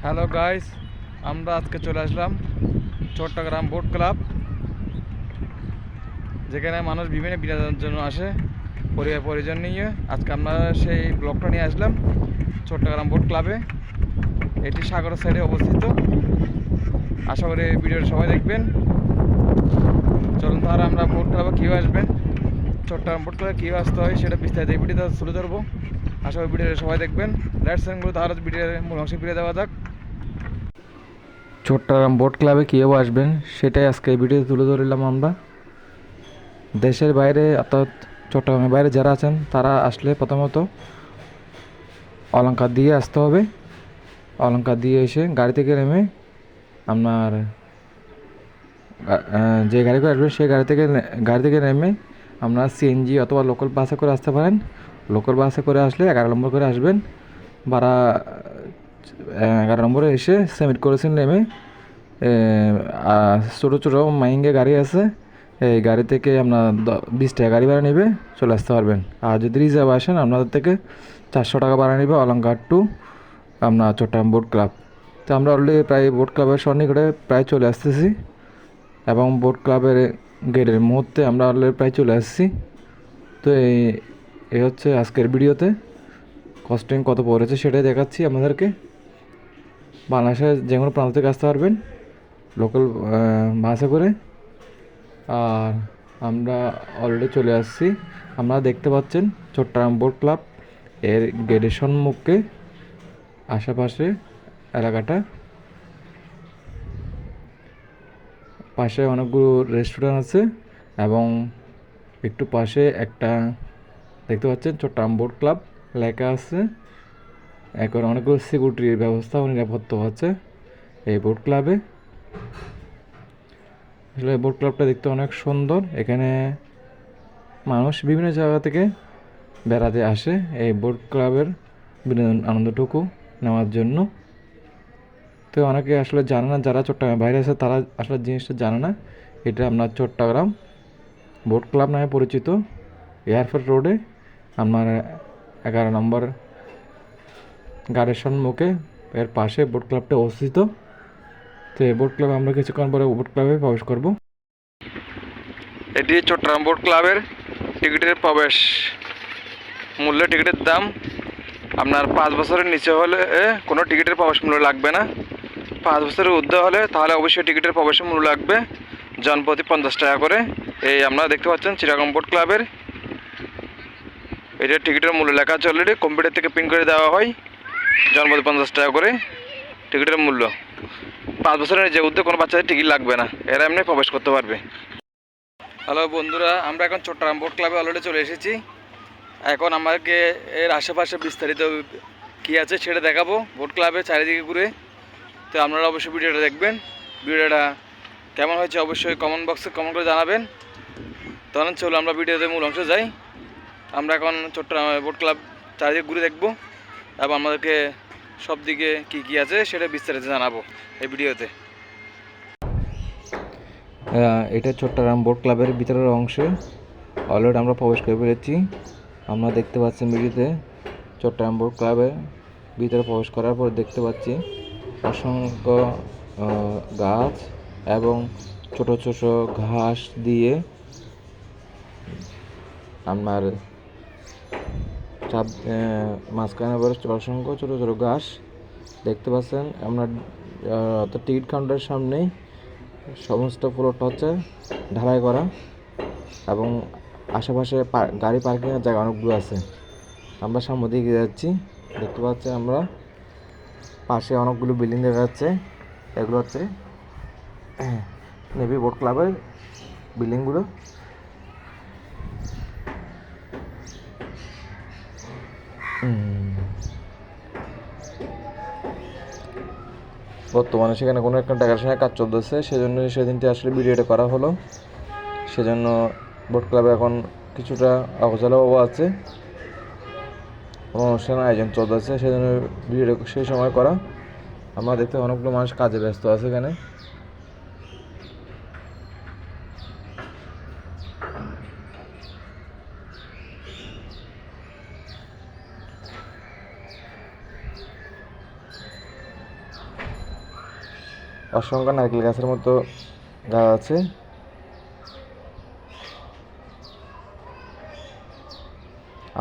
Hello guys, আমরা আজকে চলে আসলাম চট্টগ্রাম বোট ক্লাব, যেখানে মানুষ বিভিন্ন বিনোদনের জন্য আসে পরিবার পরিজন নিয়ে। আজকে আমরা সেই ব্লগটা নিয়ে আসলাম চট্টগ্রাম বোট ক্লাবে। এটি সাগরের সাইডে অবস্থিত। আশা করি ভিডিওটা সবাই দেখবেন। চলুন তাহলে আমরা বোট ক্লাবে কীভাবে আসবেন, চট্টগ্রাম বোট ক্লাবে কীভাবে আসতে হয় সেটা বিস্তারিত এই ভিডিওতে তুলে ধরবো। আশা করি ভিডিওটা সবাই দেখবেন। লেটস এনগো, তাহলে ভিডিওর মূল অংশে ফিরে দেওয়া যাক। চট্টগ্রাম বোট ক্লাবে কীভাবে আসবেন সেটাই আজকে এই ভিডিওতে তুলে ধরলাম আমরা। দেশের বাইরে অর্থাৎ চট্টগ্রামের বাইরে যারা আছেন তারা আসলে প্রথমত অলংকার দিয়ে আসতে হবে। অলংকার দিয়ে এসে গাড়ি থেকে নেমে আপনার যে গাড়ি করে আসবেন সেই গাড়ি থেকে নেমে আপনারা সিএনজি অথবা লোকাল বাসে করে আসতে পারেন। লোকাল বাসে করে আসলে 11 নম্বর করে আসবেন। ভাড়া 11 নম্বরে এসে সেমিট করেছেন নেমে ছোটো ছোটো মাইঙ্গে গাড়ি আছে, এই গাড়ি থেকে আপনার 20 টাকা গাড়ি ভাড়া নেবে, চলে আসতে পারবেন। আর যদি রিজার্ভ আসেন আপনাদের থেকে 400 টাকা ভাড়া নেবে অলংকার টু আপনার চট্টগ্রাম বোট ক্লাব। তো আমরা অলরেডি প্রায় বোট ক্লাবের সন্নিকটে প্রায় চলে আসতেছি এবং বোট ক্লাবের গেটের মুহূর্তে আমরা অলরেডি প্রায় চলে আসছি। তো এই হচ্ছে আজকের ভিডিওতে কস্টিং কত পড়েছে সেটাই দেখাচ্ছি আমাদেরকে। বাংলাদেশের যে কোনো প্রান্ত থেকে আসতে পারবেন লোকাল বাসে করে। আর আমরা অলরেডি চলে আসছি। আপনারা দেখতে পাচ্ছেন চট্টগ্রাম বোট ক্লাব এর গেটের সম্মুখে আশেপাশে এলাকাটা, পাশে অনেকগুলো রেস্টুরেন্ট আছে এবং একটু পাশে একটা দেখতে পাচ্ছেন চট্টগ্রাম বোট ক্লাব লেখা আছে। এখন অনেকগুলো সিকিউরিটির ব্যবস্থা ও নিরাপত্তা আছে এই বোট ক্লাবে। আসলে বোট ক্লাবটা দেখতে অনেক সুন্দর। এখানে মানুষ বিভিন্ন জায়গা থেকে বেড়াতে আসে এই বোট ক্লাবের বিনোদন আনন্দটুকু নেওয়ার জন্য। তো অনেকে আসলে জানে না, যারা চট্টগ্রামের বাইরে আছে তারা আসলে জিনিসটা জানে না। এটা আপনার চট্টগ্রাম বোট ক্লাব নামে পরিচিত। এয়ারপোর্ট রোডে আপনার 11 নম্বর গাড়ির সম্মুখে এর পাশে বোট ক্লাবটা অবস্থিত। তো এই বোট ক্লাবে আমরা কিছুক্ষণ পরে বোট ক্লাবে প্রবেশ করব। এটি চট্টগ্রাম বোট ক্লাবের টিকিটের প্রবেশ মূল্য। টিকিটের দাম আপনার 5 বছরের নিচে হলে কোনো টিকিটের প্রবেশ মূল্য লাগবে না। 5 বছরের ঊর্ধ্বে হলে তাহলে অবশ্যই টিকিটের প্রবেশ মূল্য লাগবে, জনপ্রতি 50 টাকা করে। এই আপনারা দেখতে পাচ্ছেন চট্টগ্রাম বোট ক্লাবের এটা টিকিটের মূল্য লেখা আছে অলরেডি, কম্পিউটার থেকে প্রিন্ট করে দেওয়া হয়। জনপ্রতি 50 টাকা করে টিকিটের মূল্য। 5 বছরের যে ঊর্ধ্বে কোনো বাচ্চাদের টিকিট লাগবে না, এরা এমনি প্রবেশ করতে পারবে। হ্যালো বন্ধুরা, আমরা এখন চট্টগ্রাম বোট ক্লাবে অলরেডি চলে এসেছি। এখন আমাকে এর আশেপাশে বিস্তারিত কী আছে সেটা দেখাবো বোট ক্লাবে চারিদিকে ঘুরে। তো আপনারা অবশ্যই ভিডিওটা দেখবেন। ভিডিওটা কেমন হয়েছে অবশ্যই কমেন্ট বক্সে কমেন্ট করে জানাবেন। তখন চলো আমরা ভিডিওতে মূল অংশে যাই। আমরা এখন চট্টগ্রাম বোট ক্লাব চারিদিকে ঘুরে দেখব এবং আমাদেরকে সব দিকে কী কী আছে সেটা বিস্তারিত জানাবো এই ভিডিওতে। এটা চট্টগ্রাম বোট ক্লাবের ভিতরের অংশে অলরেডি আমরা প্রবেশ করে ফেলেছি। আমরা দেখতে পাচ্ছি ভিডিওতে চট্টগ্রাম বোট ক্লাবের ভিতরে প্রবেশ করার পর দেখতে পাচ্ছি অসংখ্য গাছ এবং ছোট ছোট ঘাস দিয়ে আপনার মাঝখানে অসংখ্য ছোট ছোট ঘাস দেখতে পাচ্ছেন। আপনার টিকিট কাউন্টারের সামনেই সমস্ত ফ্লোরটা হচ্ছে ঢালাই করা এবং আশেপাশে গাড়ি পার্কিংয়ের জায়গা অনেকগুলো আছে। আমরা সামনে দিকে যাচ্ছি, দেখতে পাচ্ছি আমরা পাশে অনেকগুলো বিল্ডিং দেখা যাচ্ছে। এগুলো হচ্ছে নেভি বোট ক্লাবের বিল্ডিংগুলো। বর্তমানে সেখানে কোনো একটা ডেকোরেশনের কাজ চলতেছে, সেজন্য সেদিনটি আসলে ভিডিওটা করা হলো। সেজন্য বোট ক্লাবে এখন কিছুটা অগোছালোও আছে, অনুষ্ঠান আয়োজন চলতেছে, সেজন্য ভিডিওটা সেই সময় করা। আমরা দেখতে অনেকগুলো মানুষ কাজে ব্যস্ত আছে এখানে। অসংখ্য নারকেল গাছের মতো গাছ আছে।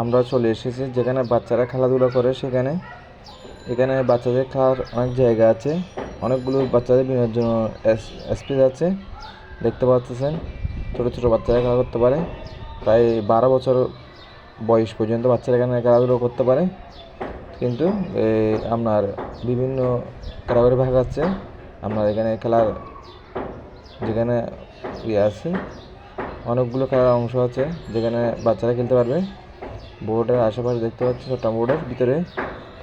আমরা চলে এসেছি যেখানে বাচ্চারা খেলাধুলা করে সেখানে। এখানে বাচ্চাদের খেলার অনেক জায়গা আছে, অনেকগুলো বাচ্চাদের বিনোদনের জন্য স্পেস আছে। দেখতে পাচ্ছেন ছোটো ছোটো বাচ্চারা খেলা করতে পারে, প্রায় 12 বছর বয়স পর্যন্ত বাচ্চারা এখানে খেলাধুলো করতে পারে। কিন্তু আপনার বিভিন্ন ক্যাটাগরি ভাগ আছে। আপনার এখানে খেলার যেখানে আছে অনেকগুলো খেলার অংশ আছে যেখানে বাচ্চারা খেলতে পারবে। বোর্ডের আশেপাশে দেখতে পাচ্ছি চট্টগ্রাম বোর্ডের ভিতরে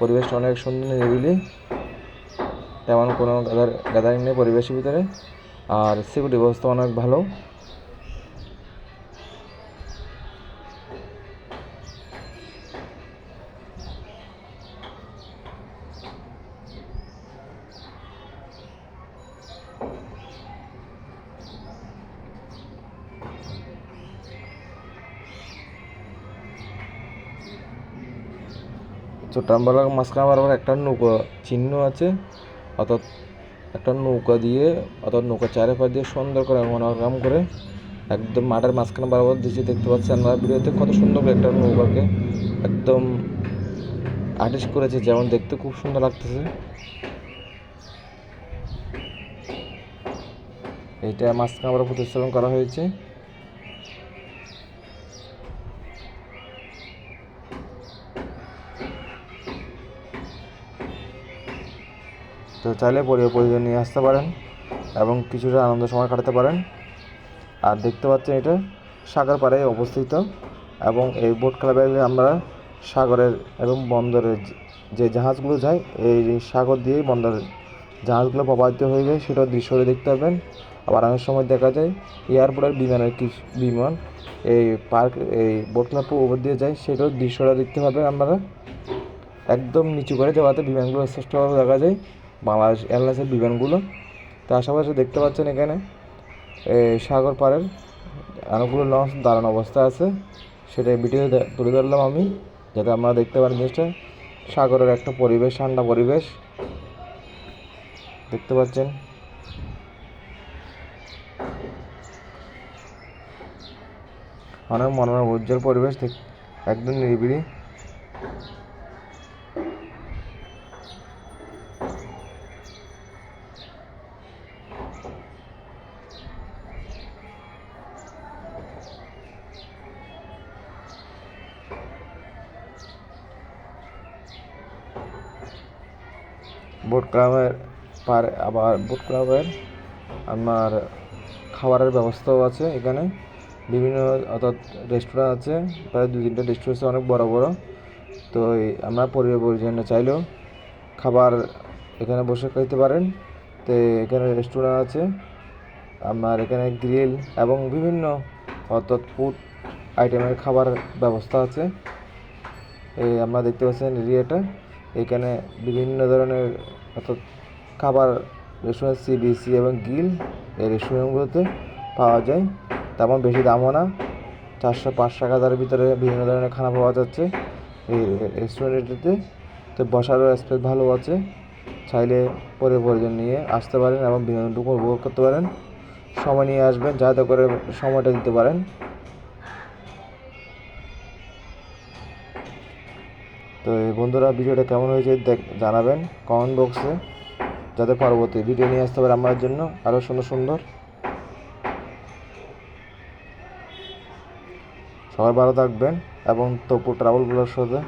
পরিবেশটা অনেক সুন্দর, নিরিবিলি, তেমন কোনো গ্যাদারিং নেই পরিবেশের ভিতরে। আর সিকিউরিটি ব্যবস্থা অনেক ভালো। চট্টগ্রাম বলার মাঝখানে বরাবর একটা নৌকা চিহ্ন আছে, অর্থাৎ একটা নৌকা দিয়ে, অর্থাৎ নৌকা চারিপাশ দিয়ে সুন্দর করে মনোগ্রাম করে একদম মাঠের মাঝখানে বরাবর দিয়েছে। দেখতে পাচ্ছেন আমরা ভিডিওতে কত সুন্দর করে একটা নৌকাকে একদম আর্টিস্ট করেছে, যেমন দেখতে খুব সুন্দর লাগতেছে। এইটা মাঝখানে আবার প্রতিস্থাপন করা হয়েছে। তো চাইলে পরিবার নিয়ে আসতে পারেন এবং কিছুটা আনন্দ সময় কাটাতে পারেন। আর দেখতে পাচ্ছেন এটা সাগর পাড়ে অবস্থিত, এবং এই বোট ক্লাবে আমরা সাগরের এবং বন্দরের যে জাহাজগুলো যায় এই সাগর দিয়েই বন্দরের জাহাজগুলো প্রবাহিত হয়ে যায়, সেটাও দৃশ্যটা দেখতে পাবেন। আবার অনেক সময় দেখা যায় এয়ারপোর্টের বিমান এই এই বোট ক্লাবের উপর দিয়ে যায়, সেটাও দৃশ্যটা দেখতে পাবেন আপনারা। একদম নিচু করে যাওয়াতে বিমানগুলো স্পষ্টভাবে দেখা যায়, বাংলাদেশ এয়ারলাইন্সের বিমানগুলো। তো আশেপাশে দেখতে পাচ্ছেন এখানে সাগর পাড়ের অনেকগুলো লঞ্চ দাঁড়ানো অবস্থায় আছে, সেটা ভিডিওতে তুলে ধরলাম আমি, যাতে আপনারা দেখতে পারেন জিনিসটা। সাগরের একটা পরিবেশ, ঠান্ডা পরিবেশ দেখতে পাচ্ছেন। অনেক মনোরম উজ্জ্বল পরিবেশ, একদম নিরিবিলি। বোট ক্লাবের পারে আবার বোট ক্লাবের আপনার খাবারের ব্যবস্থাও আছে এখানে। বিভিন্ন অর্থাৎ রেস্টুরেন্ট আছে, প্রায় 2-3টা রেস্টুরেন্ট আছে, অনেক বড় বড়। তো আমরা পরিজন চাইলেও খাবার এখানে বসে খাইতে পারেন। তো এখানে রেস্টুরেন্ট আছে, আপনার এখানে গ্রিল এবং বিভিন্ন অর্থাৎ ফুড আইটেমের খাবার ব্যবস্থা আছে। এই আপনারা দেখতে পাচ্ছেন এরিয়াটা, এখানে বিভিন্ন ধরনের অর্থাৎ খাবার রেস্টুরেন্ট সিবিসি এবং গিল এই রেস্টুরেন্টগুলোতে পাওয়া যায়। তেমন বেশি দামও না, 400-500 টাকার ভিতরে বিভিন্ন ধরনের খানা পাওয়া যাচ্ছে এই রেস্টুরেন্টটিতে। তো বসারও স্পেস ভালো আছে, চাইলে পরিজন নিয়ে আসতে পারেন এবং বিনোদনটুকু উপভোগ করতে পারেন। সময় নিয়ে আসবেন যাতে করে সময়টা দিতে পারেন। তো বন্ধুরা ভিডিওটা কেমন হয়েছে জানাবেন কমেন্ট বক্সে, যাতে পরবর্তী ভিডিও নিয়ে আসতে পারে আমার জন্য আরও সুন্দর সুন্দর। সবাই ভালো থাকবেন এবং তপু ট্রাভেল ব্লগের সাথে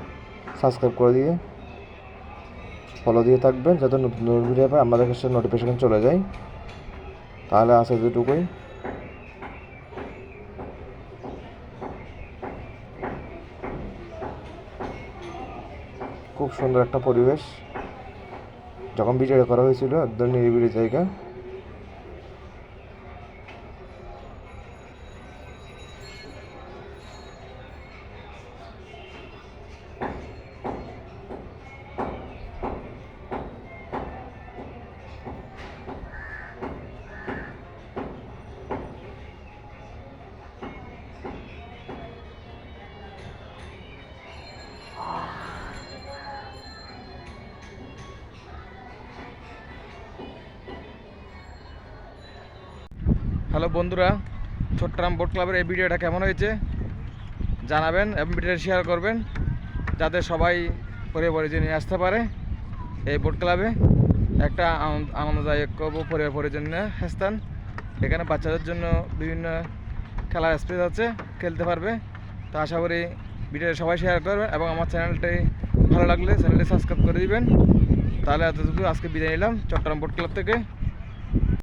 সাবস্ক্রাইব করে দিয়ে ফলো দিয়ে থাকবেন, যাতে নতুন নতুন ভিডিও পায় আমাদের কাছে নোটিফিকেশন চলে যায়। তাহলে আছে যেটুকুই। খুব সুন্দর একটা পরিবেশ, যখন ভিডিওটা করা হয়েছিল একদম নিরিবিলি জায়গা। হ্যালো বন্ধুরা, চট্টগ্রাম বোট ক্লাবের এই ভিডিওটা কেমন হয়েছে জানাবেন এবং ভিডিওটা শেয়ার করবেন, যাতে সবাই পরিবার নিয়ে আসতে পারে। এই বোট ক্লাবে একটা আনন্দদায়ক পরিবার পরিজনের স্থান। এখানে বাচ্চাদের জন্য বিভিন্ন খেলার স্পেস আছে, খেলতে পারবে। তো আশা করি ভিডিওটা সবাই শেয়ার করবেন এবং আমার চ্যানেলটি ভালো লাগলে চ্যানেলটি সাবস্ক্রাইব করে দিবেন। তাহলে এতটুকু আজকে বিদায় নিলাম চট্টগ্রাম বোট ক্লাব থেকে।